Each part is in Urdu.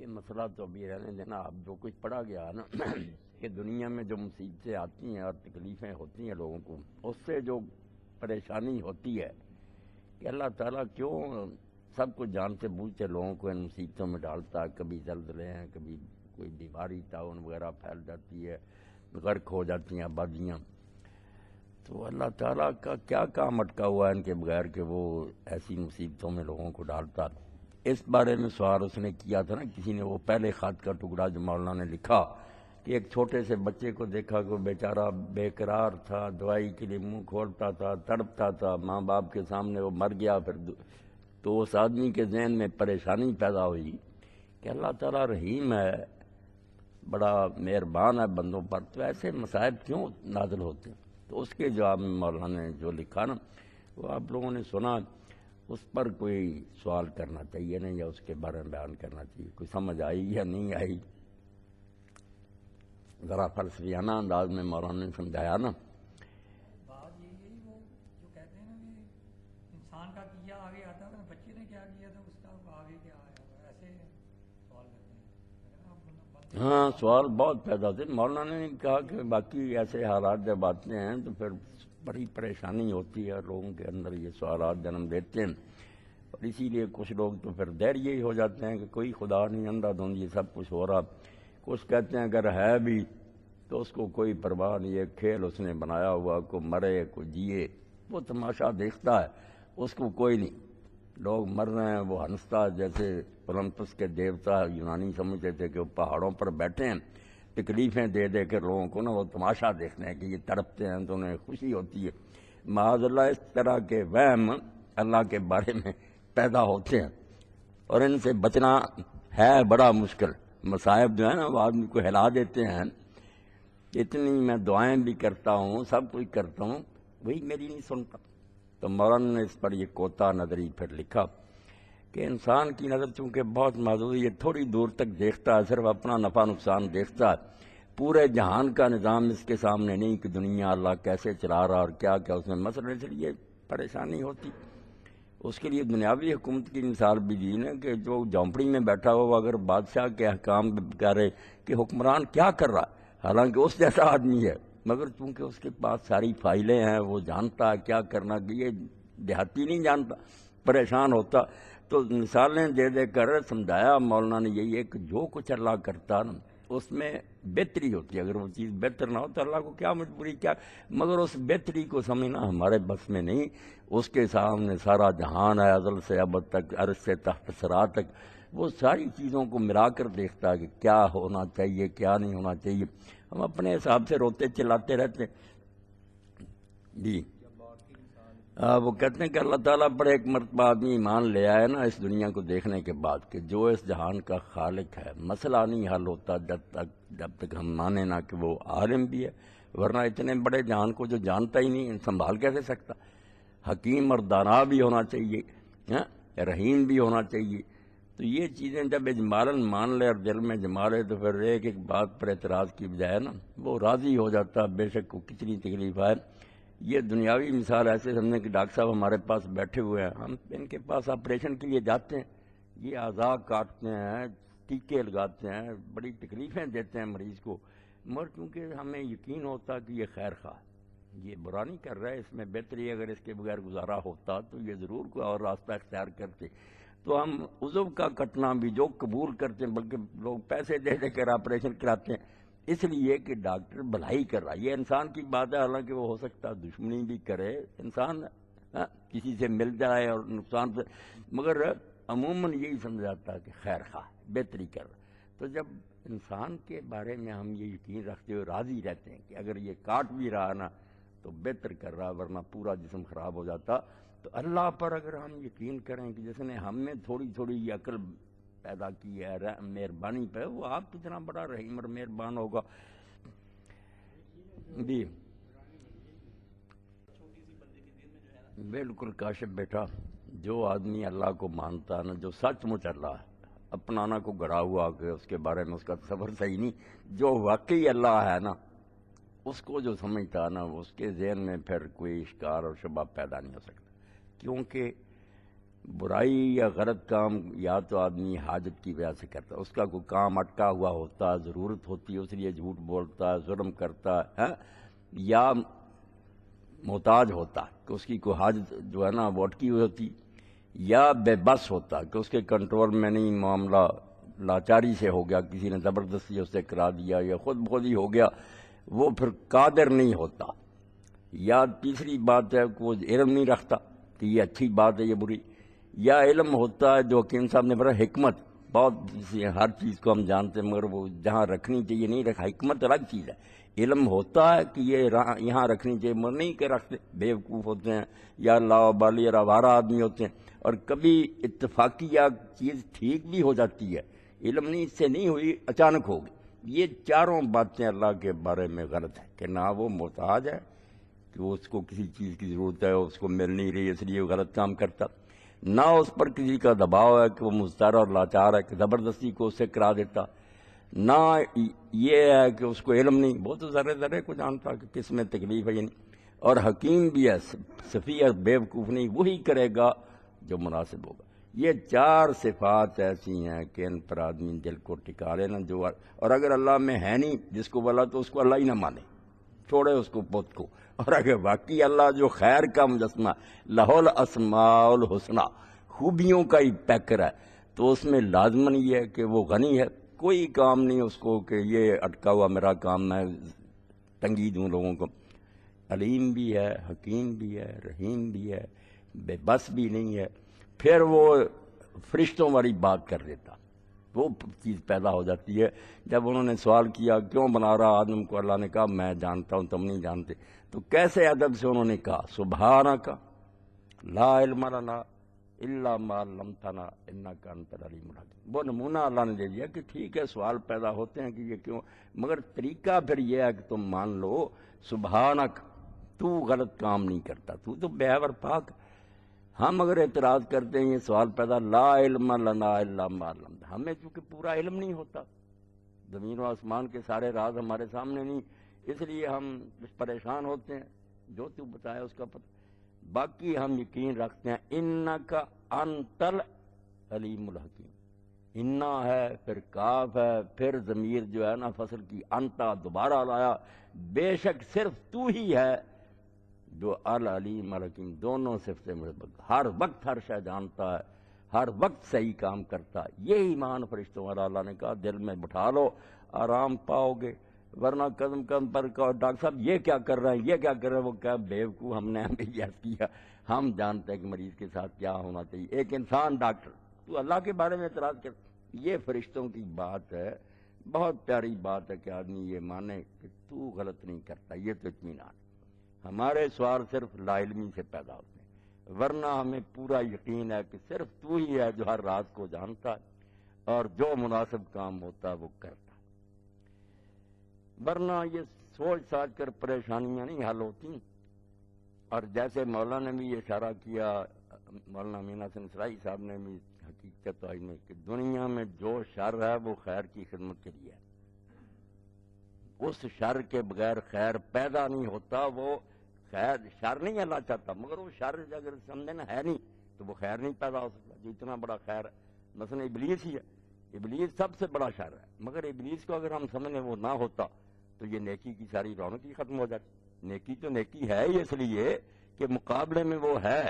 یہ مسئلہ تو ابھی رہنے دینا. اب جو کچھ پڑھا گیا نا کہ دنیا میں جو مصیبتیں آتی ہیں اور تکلیفیں ہوتی ہیں لوگوں کو، اس سے جو پریشانی ہوتی ہے کہ اللہ تعالیٰ کیوں سب کچھ جانتے بوجھتے لوگوں کو ان مصیبتوں میں ڈالتا ہے. کبھی زلزلے ہیں، کبھی کوئی بیماری طاعون وغیرہ پھیل جاتی ہے، غرق ہو جاتی ہیں آبادیاں. تو اللہ تعالیٰ کا کیا کام اٹکا ہوا ہے ان کے بغیر کہ وہ ایسی مصیبتوں میں لوگوں کو ڈالتا. اس بارے میں سوال اس نے کیا تھا نا کسی نے، وہ پہلے خط کا ٹکڑا جو مولانا نے لکھا کہ ایک چھوٹے سے بچے کو دیکھا کہ وہ بیچارہ بے قرار تھا، دوائی کے لیے منہ کھولتا تھا، تڑپتا تھا، ماں باپ کے سامنے وہ مر گیا. پھر تو اس آدمی کے ذہن میں پریشانی پیدا ہوئی کہ اللہ تعالیٰ رحیم ہے، بڑا مہربان ہے بندوں پر، تو ایسے مصائب کیوں نازل ہوتے ہیں. تو اس کے جواب میں مولانا نے جو لکھا نا وہ آپ لوگوں نے سنا. اس پر کوئی سوال کرنا چاہیے نہیں، یا اس کے بارے میں بیان کرنا چاہیے. کوئی سمجھ آئی یا نہیں آئی، ذرا فلسفیانہ انداز میں مولانا نے سمجھایا نا. بات یہی وہ جو کہتے ہیں نا کہ انسان کا کیا آگے آتا ہے، بچے نے کیا کیا تھا اس کا آگے کیا آیا، ایسے سوال کرتے ہیں. ہاں سوال بہت پیدا ہوتے. مولانا نے کہا کہ باقی ایسے حالات جب آتے ہیں تو پھر بڑی پریشانی ہوتی ہے لوگوں کے اندر، یہ سوالات جنم دیتے ہیں. اور اسی لیے کچھ لوگ تو پھر دہریے ہی ہو جاتے ہیں کہ کوئی خدا نہیں، اندھا دھند یہ سب کچھ ہو رہا. کچھ کہتے ہیں اگر ہے بھی تو اس کو کوئی پرواہ نہیں ہے، کھیل اس نے بنایا ہوا، کوئی مرے کوئی جیے وہ تماشا دیکھتا ہے، اس کو کوئی نہیں. لوگ مر رہے ہیں وہ ہنستا، جیسے اولمپس کے دیوتا یونانی سمجھتے تھے کہ وہ پہاڑوں پر بیٹھے ہیں، تکلیفیں دے دے کے لوگوں کو نا وہ تماشا دیکھتے ہیں کہ یہ تڑپتے ہیں تو انہیں خوشی ہوتی ہے. معاذ اللہ اس طرح کے وہم اللہ کے بارے میں پیدا ہوتے ہیں اور ان سے بچنا ہے بڑا مشکل. مصائب جو ہے نا وہ آدمی کو ہلا دیتے ہیں. اتنی میں دعائیں بھی کرتا ہوں، سب کچھ کرتا ہوں، وہی میری نہیں سنتا. تو مولانا نے اس پر یہ کوتا نظری پھر لکھا کہ انسان کی نظر چونکہ بہت محدود ہے، یہ تھوڑی دور تک دیکھتا ہے، صرف اپنا نفع نقصان دیکھتا ہے. پورے جہان کا نظام اس کے سامنے نہیں کہ دنیا اللہ کیسے چلا رہا اور کیا کیا اس میں مسئلے. اس لیے پریشانی ہوتی. اس کے لیے دنیاوی حکومت کی مثال بھی دی نا کہ جو جھونپڑی میں بیٹھا ہوا اگر بادشاہ کے احکام کرے کہ حکمران کیا کر رہا ہے، حالانکہ اس جیسا آدمی ہے، مگر چونکہ اس کے پاس ساری فائلیں ہیں، وہ جانتا ہے کیا کرنا، کہ یہ دیہاتی نہیں جانتا، پریشان ہوتا. تو مثالیں دے دے کر سمجھایا مولانا نے یہی ہے کہ جو کچھ اللہ کرتا نا اس میں بہتری ہوتی ہے. اگر وہ چیز بہتر نہ ہو تو اللہ کو کیا مجبوری کیا، مگر اس بہتری کو سمجھنا ہمارے بس میں نہیں. اس کے سامنے سارا جہان ہے، ازل سے ابد تک، عرش سے تحت ثری تک. وہ ساری چیزوں کو ملا کر دیکھتا ہے کہ کیا ہونا چاہیے کیا نہیں ہونا چاہیے. ہم اپنے حساب سے روتے چلاتے رہتے جی. وہ کہتے ہیں کہ اللہ تعالیٰ پر ایک مرتبہ آدمی ایمان لے آئے نا اس دنیا کو دیکھنے کے بعد کہ جو اس جہان کا خالق ہے، مسئلہ نہیں حل ہوتا جب تک ہم مانے نہ کہ وہ عالم بھی ہے. ورنہ اتنے بڑے جہان کو جو جانتا ہی نہیں سنبھال کیسے سکتا. حکیم اور دانا بھی ہونا چاہیے، رحیم بھی ہونا چاہیے. تو یہ چیزیں جب اجمالاً مان لے اور دل میں جما لے تو پھر ایک ایک بات پر اعتراض کی بجائے نا وہ راضی ہو جاتا، بے شک وہ کتنی تکلیف آئے. یہ دنیاوی مثال ایسے سمجھیں کہ ڈاکٹر صاحب ہمارے پاس بیٹھے ہوئے ہیں، ہم ان کے پاس آپریشن کے لیے جاتے ہیں، یہ اعضاء کاٹتے ہیں، ٹیکے لگاتے ہیں، بڑی تکلیفیں دیتے ہیں مریض کو، مگر کیونکہ ہمیں یقین ہوتا کہ یہ خیر خواہ، یہ برا نہیں کر رہا ہے، اس میں بہتری، اگر اس کے بغیر گزارا ہوتا تو یہ ضرور کوئی اور راستہ اختیار کرتے. تو ہم عضو کا کٹنا بھی جو قبول کرتے ہیں، بلکہ لوگ پیسے دے دے کر آپریشن کراتے ہیں اس لیے کہ ڈاکٹر بھلائی کر رہا ہے. یہ انسان کی بات ہے، حالانکہ وہ ہو سکتا ہے دشمنی بھی کرے انسان، کسی سے مل جائے اور نقصان سے، مگر عموماً یہی سمجھ جاتا ہے کہ خیر خواہ بہتری کر رہا. تو جب انسان کے بارے میں ہم یہ یقین رکھتے ہوئے راضی رہتے ہیں کہ اگر یہ کاٹ بھی رہا نا تو بہتر کر رہا، ورنہ پورا جسم خراب ہو جاتا. تو اللہ پر اگر ہم یقین کریں کہ جس نے ہم میں تھوڑی تھوڑی یہ عقل پیدا کی ہے مہربانی پہ، وہ آپ کتنا بڑا رحیم اور مہربان ہوگا. جی بالکل کاشف بیٹا، جو آدمی اللہ کو مانتا ہے نا، جو سچ مچ اللہ ہے، اپنانا کو گڑا ہوا کہ اس کے بارے میں اس کا تصور صحیح نہیں، جو واقعی اللہ ہے نا اس کو جو سمجھتا ہے نا، اس کے ذہن میں پھر کوئی اشکال اور شبہ پیدا نہیں ہو سکتا. کیونکہ برائی یا غلط کام یا تو آدمی حاجت کی وجہ سے کرتا ہے، اس کا کوئی کام اٹکا ہوا ہوتا ہے، ضرورت ہوتی ہے اس لیے جھوٹ بولتا ہے، ظلم کرتا ہے، یا محتاج ہوتا ہے کہ اس کی کوئی حاجت جو ہے نا وہ اٹکی ہوئی ہوتی، یا بے بس ہوتا ہے کہ اس کے کنٹرول میں نہیں معاملہ، لاچاری سے ہو گیا، کسی نے زبردستی اسے کرا دیا یا خود بخود ہی ہو گیا، وہ پھر قادر نہیں ہوتا۔ یا تیسری بات ہے کہ وہ علم نہیں رکھتا کہ یہ اچھی بات ہے یہ بری، یا علم ہوتا ہے جو حکیم صاحب نے بڑا حکمت، بہت ہر چیز کو ہم جانتے ہیں مگر وہ جہاں رکھنی چاہیے نہیں رکھا، حکمت الگ چیز ہے۔ علم ہوتا ہے کہ یہ یہاں رکھنی چاہیے مگر نہیں کہ رکھتے، بیوقوف ہوتے ہیں یا لاوبالی اور آوارہ آدمی ہوتے ہیں، اور کبھی اتفاقی یا چیز ٹھیک بھی ہو جاتی ہے، علم نہیں اس سے نہیں ہوئی، اچانک ہوگی۔ یہ چاروں باتیں اللہ کے بارے میں غلط ہیں کہ نہ وہ محتاج ہے کہ وہ اس کو کسی چیز کی ضرورت ہے، اس کو مل نہیں رہی اس لیے وہ غلط کام کرتا، نہ اس پر کسی کا دباؤ ہے کہ وہ مضطر اور لاچار ہے کہ زبردستی کو اس سے کرا دیتا، نہ یہ ہے کہ اس کو علم نہیں، وہ تو ذرے ذرے کو جانتا کہ کس میں تکلیف ہے، یعنی اور حکیم بھی ہے، سفیہ بیوقوف نہیں، وہی کرے گا جو مناسب ہوگا۔ یہ چار صفات ایسی ہیں کہ ان پر آدمی دل کو ٹکا لینا، جو اور اگر اللہ میں ہے نہیں جس کو بولا تو اس کو اللہ ہی نہ مانے، چھوڑے اس کو بت کو، اور اگر باقی اللہ جو خیر کا مجسمہ، لہ الاسماء الحسنی، خوبیوں کا ہی پیکر ہے، تو اس میں لازماً یہ ہے کہ وہ غنی ہے، کوئی کام نہیں اس کو کہ یہ اٹکا ہوا میرا کام میں تنگی دوں لوگوں کو، علیم بھی ہے، حکیم بھی ہے، رحیم بھی ہے، بے بس بھی نہیں ہے۔ پھر وہ فرشتوں والی بات کر دیتا، وہ چیز پیدا ہو جاتی ہے۔ جب انہوں نے سوال کیا کیوں بنا رہا آدم کو، اللہ نے کہا میں جانتا ہوں تم نہیں جانتے، تو کیسے ادب سے انہوں نے کہا سبحانک لا علم لنا الا ما علمتنا انک انت العلیم الحکیم۔ وہ نمونہ اللہ نے دے دیا کہ ٹھیک ہے سوال پیدا ہوتے ہیں کہ یہ کیوں، مگر طریقہ پھر یہ ہے کہ تم مان لو سبحانک، تو غلط کام نہیں کرتا، تو بے عیب اور پاک۔ ہم اگر اعتراض کرتے ہیں یہ سوال پیدا، لا علم لنا الا ما علمتنا، ہمیں چونکہ پورا علم نہیں ہوتا، زمین و آسمان کے سارے راز ہمارے سامنے نہیں، اس لیے ہم پریشان ہوتے ہیں، جو تو بتایا اس کا پتہ، باقی ہم یقین رکھتے ہیں انک انت العلیم الحکیم۔ انا ہے، پھر کاف ہے، پھر ضمیر جو ہے نا فصل کی انتا دوبارہ لایا، بے شک صرف تو ہی ہے جو العلیم الحکیم، دونوں صفتیں مربوط، ہر وقت ہر شے جانتا ہے، ہر وقت صحیح کام کرتا ہے۔ یہ ایمان فرشتوں والا اللہ نے کہا دل میں بٹھا لو، آرام پاؤ گے، ورنہ قدم قدم پر کہو ڈاکٹر صاحب یہ کیا کر رہے ہیں، یہ کیا کر رہے ہیں، وہ کیا بیوقوف، ہم نے ہمیں یس کیا، ہم جانتے ہیں کہ مریض کے ساتھ کیا ہونا چاہیے، ایک انسان ڈاکٹر، تو اللہ کے بارے میں اعتراض کر۔ یہ فرشتوں کی بات ہے، بہت پیاری بات ہے کہ آدمی یہ مانے کہ تو غلط نہیں کرتا، یہ تو اطمینان۔ ہمارے سوال صرف لا علمی سے پیدا ہوتے ہیں، ورنہ ہمیں پورا یقین ہے کہ صرف تو ہی ہے جو ہر راز کو جانتا ہے اور جو مناسب کام ہوتا ہے وہ کرتا ہے، ورنہ یہ سوچ ساچ کر پریشانیاں نہیں حل ہوتی۔ اور جیسے مولانا نے بھی یہ اشارہ کیا، مولانا امین حسن اسرائی صاحب نے بھی حقیقت آئی میں کہ دنیا میں جو شر ہے وہ خیر کی خدمت کے لیے ہے، اس شر کے بغیر خیر پیدا نہیں ہوتا، وہ خیر شر نہیں اللہ چاہتا، مگر وہ شر اگر سمجھے نا ہے نہیں تو وہ خیر نہیں پیدا ہو سکتا، جو اتنا بڑا خیر ہے، مثلا ابلیس ہی ہے، ابلیس سب سے بڑا شر ہے، مگر ابلیس کو اگر ہم سمجھیں وہ نہ ہوتا تو یہ نیکی کی ساری رونق ہی ختم ہو جاتی۔ نیکی تو نیکی ہے ہی اس لیے کہ مقابلے میں وہ ہے،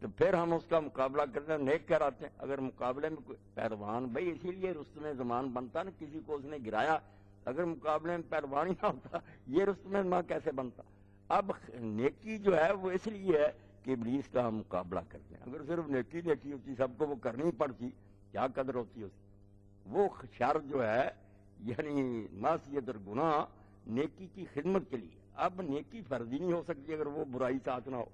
تو پھر ہم اس کا مقابلہ کرتے ہیں، نیک کراتے ہیں۔ اگر مقابلے میں کوئی پہلوان، بھائی اسی لیے رستم زمان بنتا نا، کسی کو اس نے گرایا، اگر مقابلے میں پہلوان ہی نہ ہوتا یہ رستم زمان کیسے بنتا؟ اب نیکی جو ہے وہ اس لیے ہے کہ ابلیس کا ہم مقابلہ کرتے ہیں، اگر صرف نیکی نیکی ہوتی سب کو وہ کرنی پڑتی کیا قدر ہوتی اس کی؟ وہ شر جو ہے یعنی معصیت اور گناہ نیکی کی خدمت کے لیے، اب نیکی فرض ہی نہیں ہو سکتی اگر وہ برائی ساتھ نہ ہو،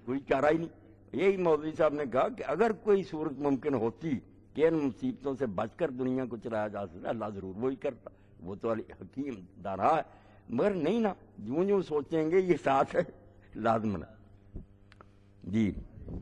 کوئی چارہ ہی نہیں۔ یہی مولوی صاحب نے کہا کہ اگر کوئی صورت ممکن ہوتی کہ ان مصیبتوں سے بچ کر دنیا کو چلایا جا سکتا، اللہ ضرور وہی کرتا، وہ تو حکیم دانا ہے، مگر نہیں نا، جو سوچیں گے یہ ساتھ ہے لازمن ہے۔ جی